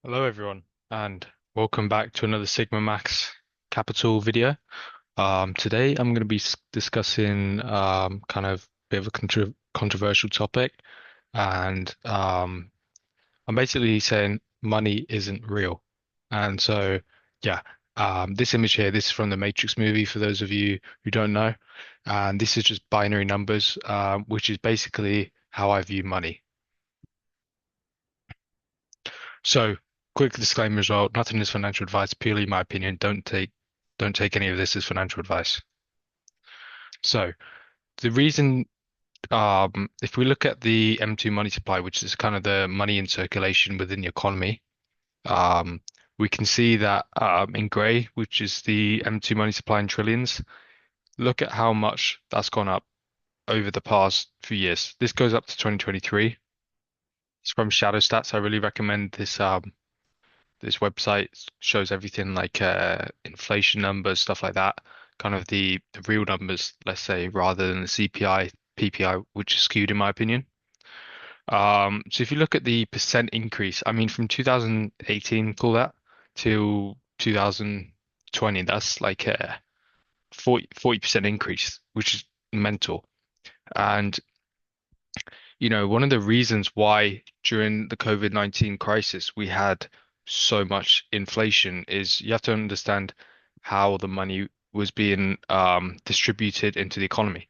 Hello everyone, and welcome back to another Sigma Max Capital video. Today I'm going to be discussing kind of a bit of a controversial topic, and I'm basically saying money isn't real. And so, yeah, this image here, this is from the Matrix movie for those of you who don't know, and this is just binary numbers, which is basically how I view money. So, quick disclaimer as well, nothing is financial advice, purely my opinion. Don't take any of this as financial advice. So, the reason if we look at the M2 money supply, which is kind of the money in circulation within the economy, um, we can see that in grey, which is the M2 money supply in trillions, look at how much that's gone up over the past few years. This goes up to 2023. It's from Shadow Stats. I really recommend this website shows everything like inflation numbers, stuff like that, kind of the real numbers, let's say, rather than the CPI, PPI, which is skewed in my opinion. So if you look at the percent increase, I mean, from 2018, call that, to 2020, that's like a 40% increase, which is mental. And one of the reasons why during the COVID-19 crisis we had so much inflation is you have to understand how the money was being distributed into the economy.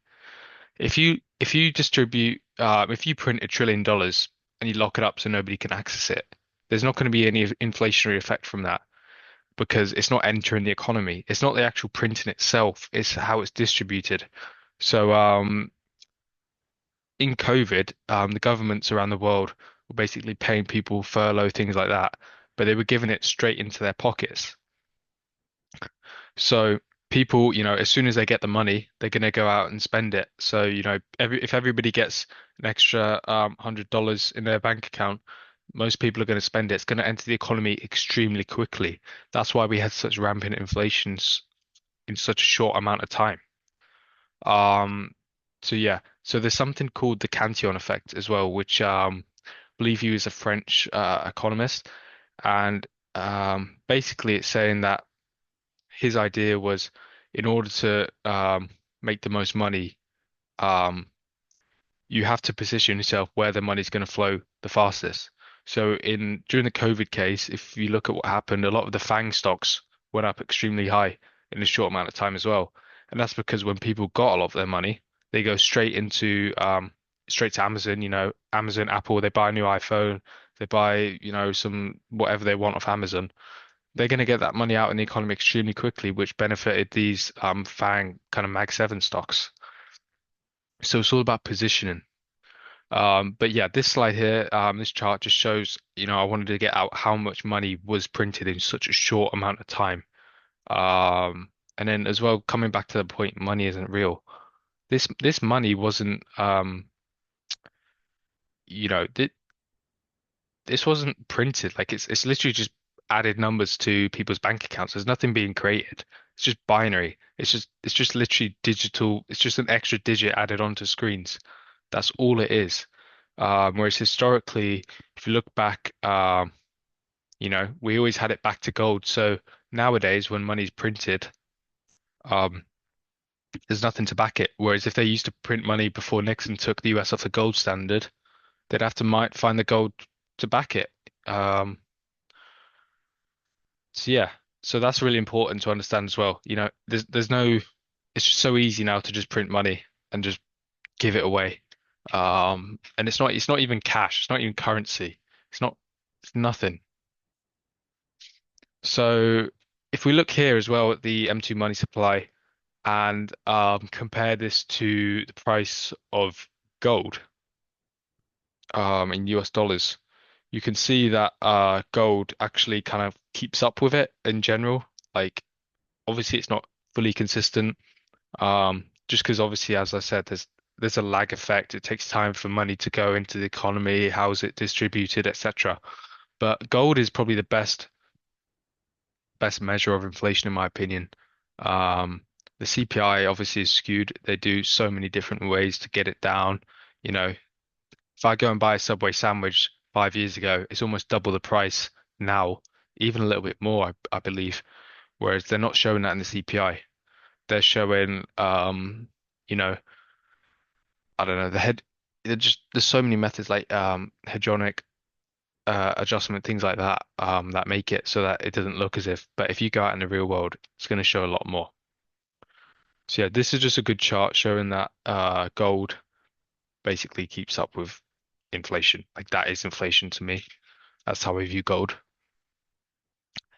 If you print $1 trillion and you lock it up so nobody can access it, there's not going to be any inflationary effect from that because it's not entering the economy. It's not the actual printing itself, it's how it's distributed. So in COVID, the governments around the world were basically paying people furlough, things like that, but they were giving it straight into their pockets. So people, as soon as they get the money, they're going to go out and spend it. So, if everybody gets an extra $100 in their bank account, most people are going to spend it. It's going to enter the economy extremely quickly. That's why we had such rampant inflations in such a short amount of time. Um, so yeah, so there's something called the Cantillon effect as well, which believe he was a French economist, and basically it's saying that his idea was in order to make the most money, um, you have to position yourself where the money's going to flow the fastest. So in during the COVID case, if you look at what happened, a lot of the FANG stocks went up extremely high in a short amount of time as well. And that's because when people got a lot of their money, they go straight to Amazon, Amazon, Apple, they buy a new iPhone, they buy, some whatever they want off Amazon. They're going to get that money out in the economy extremely quickly, which benefited these FANG kind of Mag 7 stocks. So it's all about positioning. But yeah, this slide here, this chart just shows, I wanted to get out how much money was printed in such a short amount of time. And then as well, coming back to the point, money isn't real. This money wasn't, you know, th this wasn't printed. Like it's literally just added numbers to people's bank accounts. There's nothing being created. It's just binary. It's just literally digital. It's just an extra digit added onto screens. That's all it is. Whereas historically, if you look back, we always had it back to gold. So nowadays, when money's printed, um, there's nothing to back it. Whereas if they used to print money before Nixon took the US off the gold standard, they'd have to might find the gold to back it. Um, so yeah, so that's really important to understand as well. There's no, it's just so easy now to just print money and just give it away. And it's not even cash. It's not even currency. It's nothing. So if we look here as well at the M2 money supply and compare this to the price of gold in US dollars, you can see that gold actually kind of keeps up with it in general. Like obviously it's not fully consistent, just because obviously, as I said, there's a lag effect. It takes time for money to go into the economy, how's it distributed, etc. But gold is probably the best measure of inflation in my opinion. Um, the CPI obviously is skewed. They do so many different ways to get it down. If I go and buy a Subway sandwich 5 years ago, it's almost double the price now, even a little bit more, I believe. Whereas they're not showing that in the CPI. They're showing, you know, I don't know, the head. They're just there's so many methods like hedronic adjustment, things like that, that make it so that it doesn't look as if. But if you go out in the real world, it's going to show a lot more. So yeah, this is just a good chart showing that gold basically keeps up with inflation. Like that is inflation to me. That's how I view gold.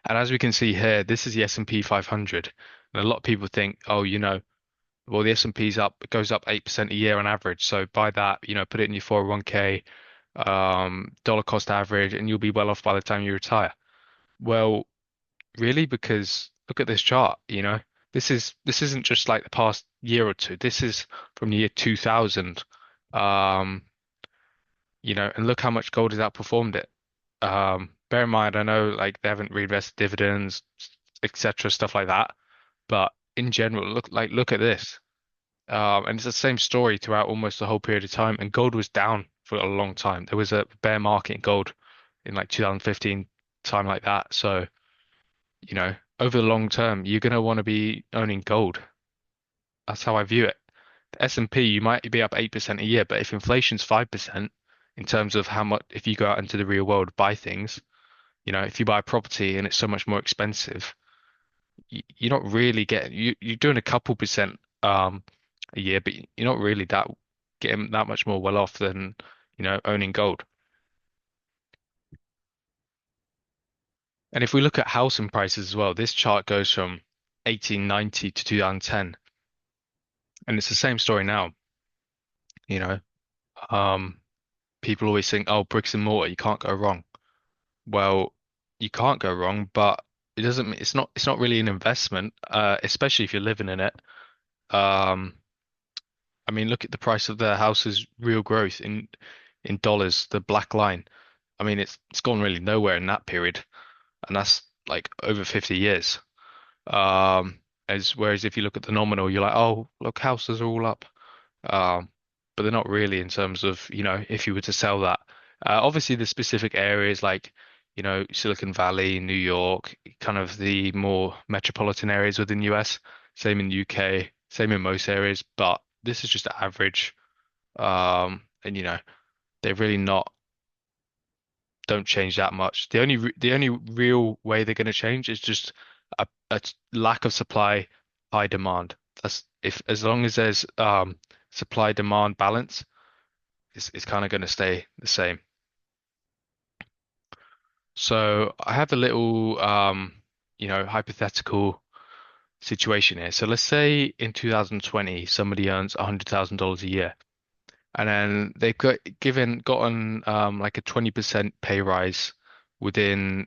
And as we can see here, this is the S&P 500. And a lot of people think, oh, well, the S&P's up, it goes up 8% a year on average. So by that, put it in your 401k, dollar cost average, and you'll be well off by the time you retire. Well, really, because look at this chart, this isn't just like the past year or two. This is from the year 2000. Um, and look how much gold has outperformed it. Bear in mind, I know like they haven't reinvested dividends, etc., stuff like that. But in general, look at this. And it's the same story throughout almost the whole period of time. And gold was down for a long time. There was a bear market in gold in like 2015, time like that. So, over the long term, you're gonna want to be owning gold. That's how I view it. The S&P, you might be up 8% a year, but if inflation's 5% in terms of how much, if you go out into the real world, buy things, if you buy a property and it's so much more expensive, you're not really getting you're doing a couple percent a year, but you're not really that getting that much more well off than owning gold. And if we look at housing prices as well, this chart goes from 1890 to 2010, and it's the same story now. You know, um, people always think, oh, bricks and mortar, you can't go wrong. Well, you can't go wrong, but it doesn't. It's not really an investment, especially if you're living in it. Um, I mean, look at the price of the house's real growth in dollars, the black line. I mean, it's gone really nowhere in that period, and that's like over 50 years. As whereas if you look at the nominal, you're like, oh, look, houses are all up. Um, but they're not really in terms of, if you were to sell that. Obviously, the specific areas like, Silicon Valley, New York, kind of the more metropolitan areas within the US, same in UK, same in most areas, but this is just average. And they're really not don't change that much. The only real way they're going to change is just lack of supply, high demand. That's if as long as there's supply demand balance, it's kind of going to stay the same. So I have a little hypothetical situation here. So let's say in 2020 somebody earns $100,000 a year. And then they've gotten like a 20% pay rise within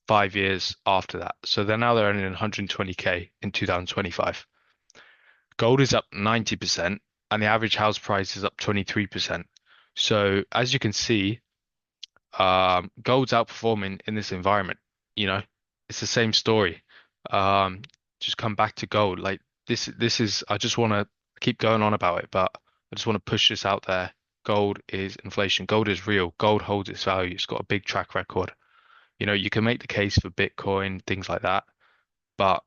5 years after that. So they're earning 120K in 2025. Gold is up 90% and the average house price is up 23%. So as you can see, gold's outperforming in this environment. You know, it's the same story. Um, just come back to gold. Like this is, I just want to keep going on about it, but I just want to push this out there. Gold is inflation. Gold is real. Gold holds its value. It's got a big track record. You can make the case for Bitcoin, things like that, but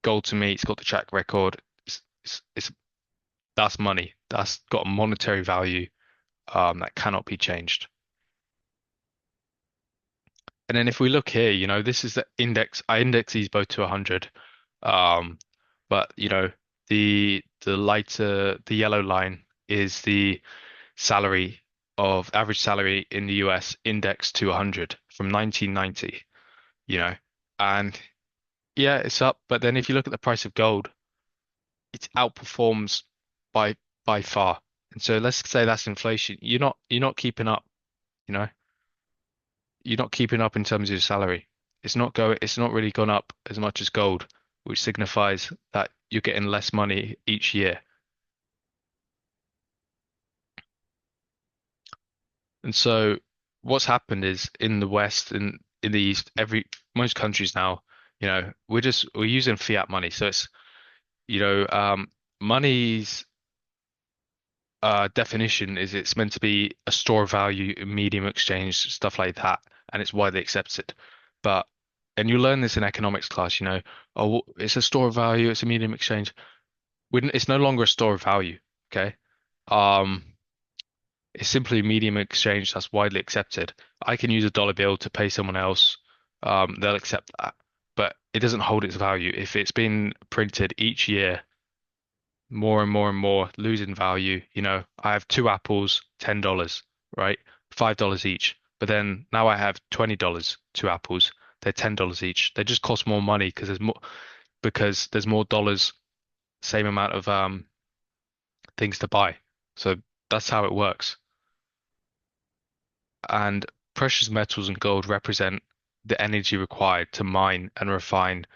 gold to me, it's got the track record. It's that's money. That's got a monetary value, that cannot be changed. And then if we look here, this is the index. I index these both to 100. Um, but the yellow line is the salary of average salary in the US indexed to 100 from 1990, you know. And yeah, it's up, but then if you look at the price of gold, it outperforms by by far. And so let's say that's inflation. You're not keeping up, you know. You're not keeping up in terms of your salary. It's not really gone up as much as gold, which signifies that you're getting less money each year. And so what's happened is in the West and in the East, most countries now, we're using fiat money. So it's, money's definition is it's meant to be a store of value, a medium exchange, stuff like that. and it's widely accepted. But and you learn this in economics class, oh, it's a store of value, it's a medium exchange. It's no longer a store of value, okay? Um, it's simply a medium exchange that's widely accepted. I can use a dollar bill to pay someone else. They'll accept that, but it doesn't hold its value. If it's been printed each year, more and more and more, losing value. I have two apples, $10, right? $5 each. But then now I have $20, two apples. They're $10 each. They just cost more money because there's more dollars, same amount of things to buy. So that's how it works. And precious metals and gold represent the energy required to mine and refine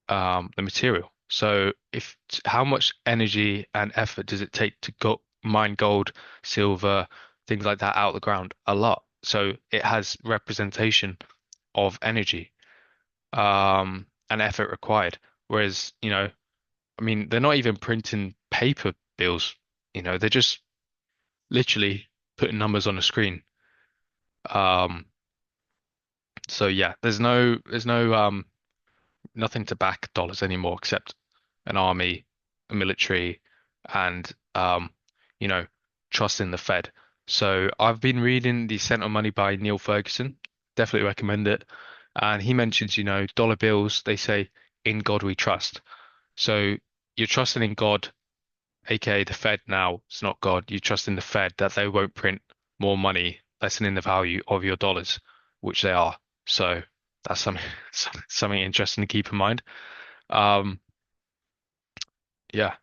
the material. So if how much energy and effort does it take to go mine gold, silver, things like that out of the ground? A lot. So it has representation of energy and effort required. Whereas, I mean, they're not even printing paper bills, they're just literally putting numbers on a screen. Um, so yeah, there's no nothing to back dollars anymore except an army, a military, and you know, trust in the Fed. So I've been reading The Cent on Money by Neil Ferguson. Definitely recommend it. And he mentions, dollar bills, they say, in God we trust. So you're trusting in God, aka the Fed now. It's not God. You trust in the Fed that they won't print more money, lessening the value of your dollars, which they are. So that's something something interesting to keep in mind. Um, yeah.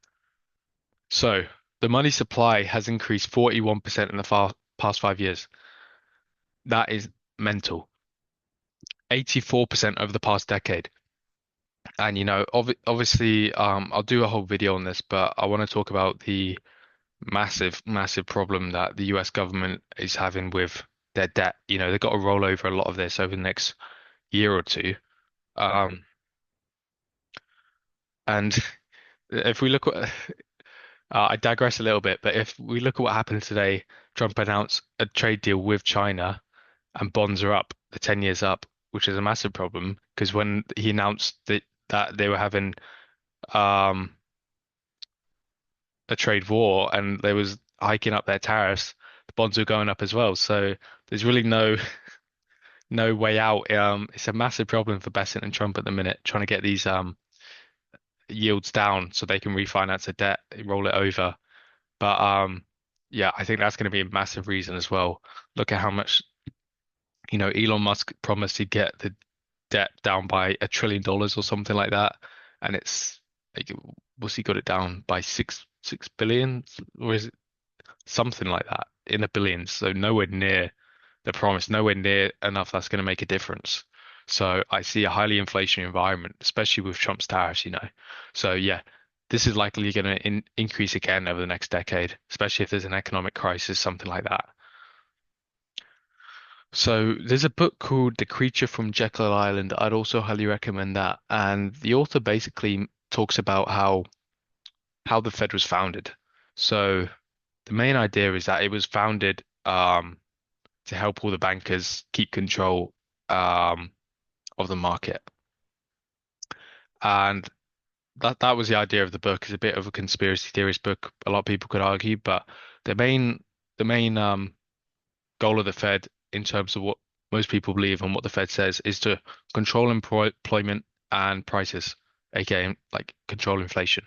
So the money supply has increased 41% in the past 5 years. That is mental. 84% over the past decade. And obviously, I'll do a whole video on this, but I want to talk about the massive, massive problem that the US government is having with their debt. They've got to roll over a lot of this over the next year or two. Um, and if we look at, I digress a little bit, but if we look at what happened today, Trump announced a trade deal with China and bonds are up, the 10 years up, which is a massive problem because when he announced that they were having um, a trade war and they was hiking up their tariffs, the bonds were going up as well. So there's really no way out. It's a massive problem for Bessent and Trump at the minute, trying to get these yields down so they can refinance the debt, roll it over. But yeah, I think that's going to be a massive reason as well. Look at how much, Elon Musk promised he'd get the debt down by $1 trillion or something like that, and it's like, what's he got it down by six billion, or is it something like that in the billions? So nowhere near the promise, nowhere near enough that's going to make a difference. So I see a highly inflationary environment, especially with Trump's tariffs. So yeah, this is likely going to increase again over the next decade, especially if there's an economic crisis, something like that. So there's a book called The Creature from Jekyll Island. I'd also highly recommend that. And the author basically talks about how the Fed was founded. So the main idea is that it was founded to help all the bankers keep control of the market. And that was the idea of the book. It's a bit of a conspiracy theorist book. A lot of people could argue, but the main goal of the Fed in terms of what most people believe and what the Fed says is to control employment and prices, aka like control inflation.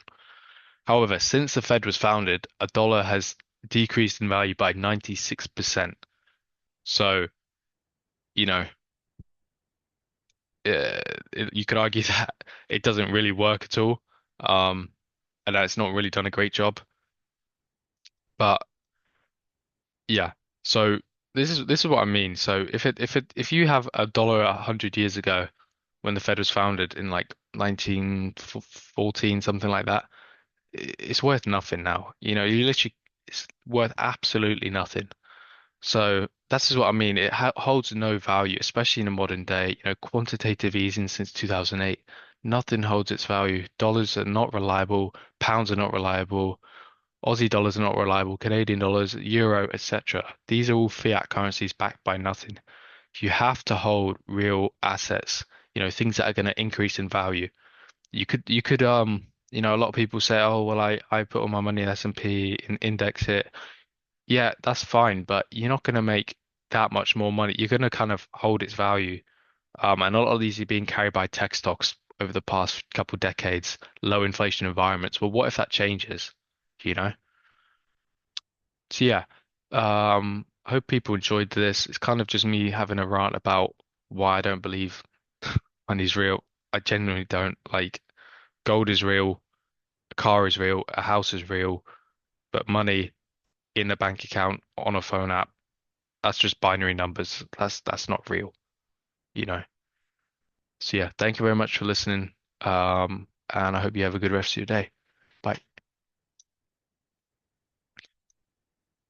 However, since the Fed was founded, a dollar has decreased in value by 96%. So, you know, you could argue that it doesn't really work at all, and that it's not really done a great job. But yeah, so this is what I mean. So if you have a dollar 100 years ago when the Fed was founded in like 1914, something like that, it's worth nothing now. It's worth absolutely nothing. So that's just what I mean. It holds no value, especially in the modern day. Quantitative easing since 2008, nothing holds its value. Dollars are not reliable, pounds are not reliable, Aussie dollars are not reliable, Canadian dollars, euro, etc. These are all fiat currencies backed by nothing. You have to hold real assets, things that are going to increase in value. A lot of people say, oh, well, I put all my money in S&P and index it. Yeah, that's fine, but you're not going to make that much more money. You're going to kind of hold its value. And a lot of these are being carried by tech stocks over the past couple decades, low inflation environments. Well, what if that changes? You know? So yeah, I hope people enjoyed this. It's kind of just me having a rant about why I don't believe money's real. I genuinely don't. Like, gold is real, a car is real, a house is real, but money in a bank account on a phone app, that's just binary numbers. That's not real, you know. So yeah, thank you very much for listening. And I hope you have a good rest of your day.